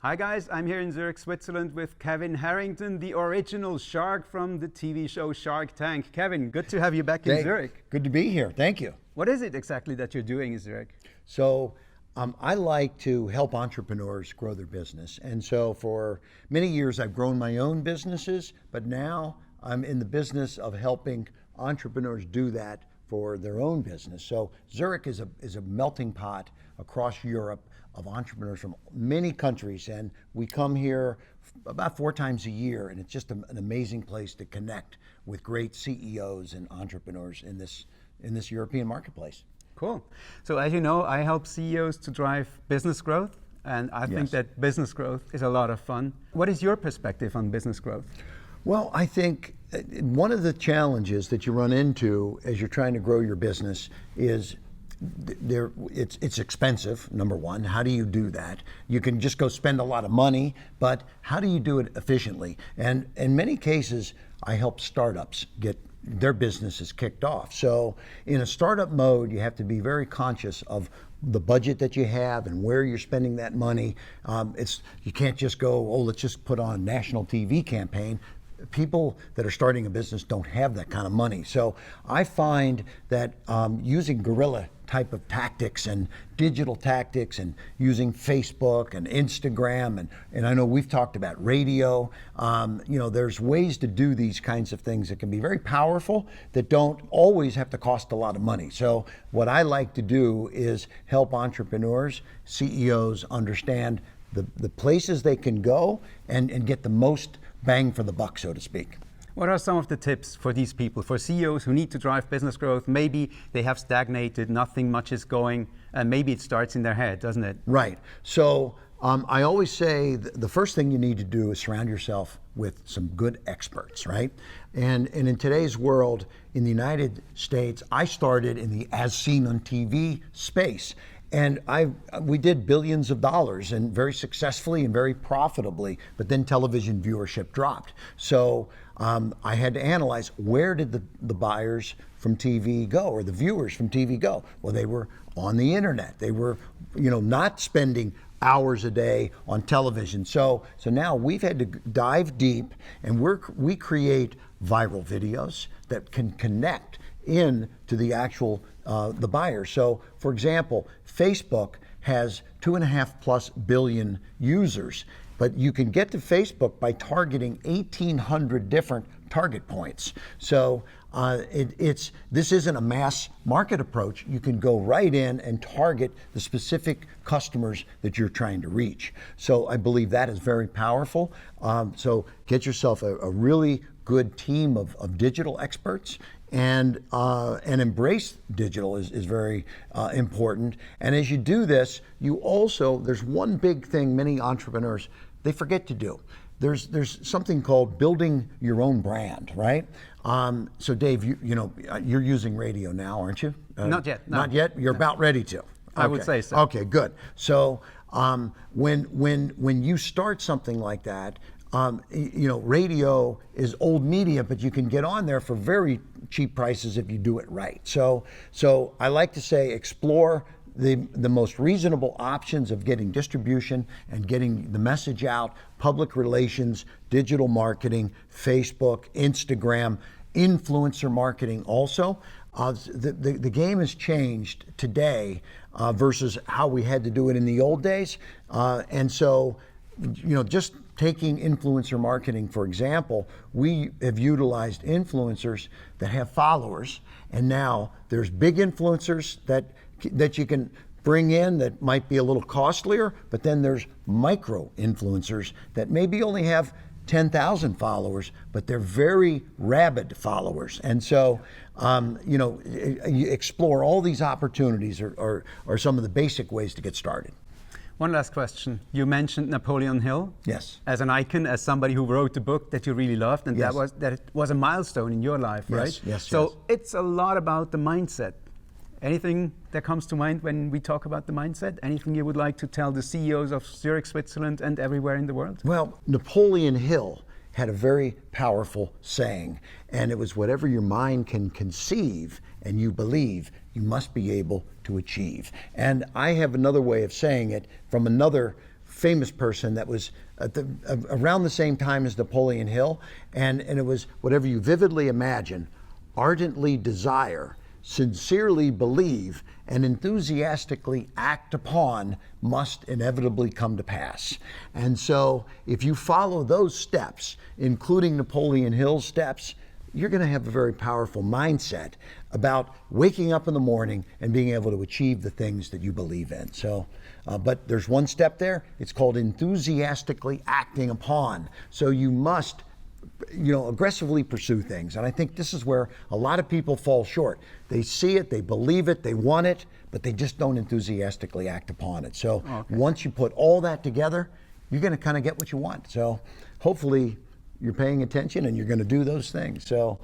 Hi guys, I'm here in Zurich, Switzerland with Kevin Harrington, the original shark from the TV show Shark Tank. Kevin, good to have you back in Zurich. Good to be here, thank you. What is it exactly that you're doing in Zurich? So I like to help entrepreneurs grow their business. And so for many years I've grown my own businesses, but now I'm in the business of helping entrepreneurs do that for their own business. So Zurich is a melting pot across Europe of entrepreneurs from many countries, and we come here about 4 times a year, and it's just an amazing place to connect with great CEOs and entrepreneurs in this European marketplace. Cool. So as you know, I help CEOs to drive business growth, and I think that business growth is a lot of fun. What is your perspective on business growth? Well, I think one of the challenges that you run into as you're trying to grow your business is it's expensive, number one. How do you do that? You can just go spend a lot of money, but how do you do it efficiently? And in many cases, I help startups get their businesses kicked off. So in a startup mode, you have to be very conscious of the budget that you have and where you're spending that money. You can't just go, oh, let's just put on a national TV campaign. People that are starting a business don't have that kind of money. So I find that using guerrilla type of tactics and digital tactics and using Facebook and Instagram and I know we've talked about radio, there's ways to do these kinds of things that can be very powerful that don't always have to cost a lot of money. So what I like to do is help entrepreneurs, CEOs understand the places they can go and get the most bang for the buck, so to speak. What are some of the tips for these people, for CEOs who need to drive business growth? Maybe they have stagnated, nothing much is going, and maybe it starts in their head, doesn't it? Right. So I always say the first thing you need to do is surround yourself with some good experts, right? And in today's world, in the United States, I started in the as seen on TV space. And we did billions of dollars and very successfully and very profitably, but then television viewership dropped. So I had to analyze, where did the buyers from TV go, or the viewers from TV go? Well, they were on the internet. They were, not spending hours a day on television. So now we've had to dive deep, and we create viral videos that can connect in to the actual the buyer. So for example, Facebook has 2.5+ billion users, but you can get to Facebook by targeting 1,800 different target points. So this isn't a mass market approach. You can go right in and target the specific customers that you're trying to reach. So I believe that is very powerful. So get yourself a really good team of digital experts, and embrace digital is very important. And as you do this, there's one big thing many entrepreneurs, they forget to do. There's something called building your own brand, right? So Dave, you're using radio now, aren't you? Not yet. No. Not yet? You're about ready to. Okay. I would say so. Okay, good. So when you start something like that, radio is old media, but you can get on there for very cheap prices if you do it right. So I like to say, explore the most reasonable options of getting distribution and getting the message out: public relations, digital marketing, Facebook, Instagram, influencer marketing also. The game has changed today versus how we had to do it in the old days. And so, just taking influencer marketing, for example, we have utilized influencers that have followers, and now there's big influencers that you can bring in that might be a little costlier, but then there's micro influencers that maybe only have 10,000 followers, but they're very rabid followers. And so, you explore all these opportunities are some of the basic ways to get started. One last question. You mentioned Napoleon Hill. Yes. As an icon, as somebody who wrote a book that you really loved, and yes. that was a milestone in your life, yes, right? Yes. So it's a lot about the mindset. Anything that comes to mind when we talk about the mindset? Anything you would like to tell the CEOs of Zurich, Switzerland, and everywhere in the world? Well, Napoleon Hill had a very powerful saying, and it was, whatever your mind can conceive and you believe, you must be able to achieve. And I have another way of saying it from another famous person that was around the same time as Napoleon Hill, and it was whatever you vividly imagine, ardently desire, sincerely believe, and enthusiastically act upon must inevitably come to pass. And so if you follow those steps, including Napoleon Hill's steps, you're going to have a very powerful mindset about waking up in the morning and being able to achieve the things that you believe in. So, but there's one step there. It's called enthusiastically acting upon. So you must, aggressively pursue things. And I think this is where a lot of people fall short. They see it, they believe it, they want it, but they just don't enthusiastically act upon it. So once you put all that together, you're going to kind of get what you want. So hopefully you're paying attention and you're going to do those things. So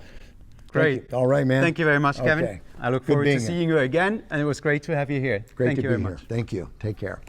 great. All right, man. Thank you very much, Kevin. Okay. I look forward to seeing you again, and it was great to have you here. Great Thank to you be very here. much. Thank you. Take care.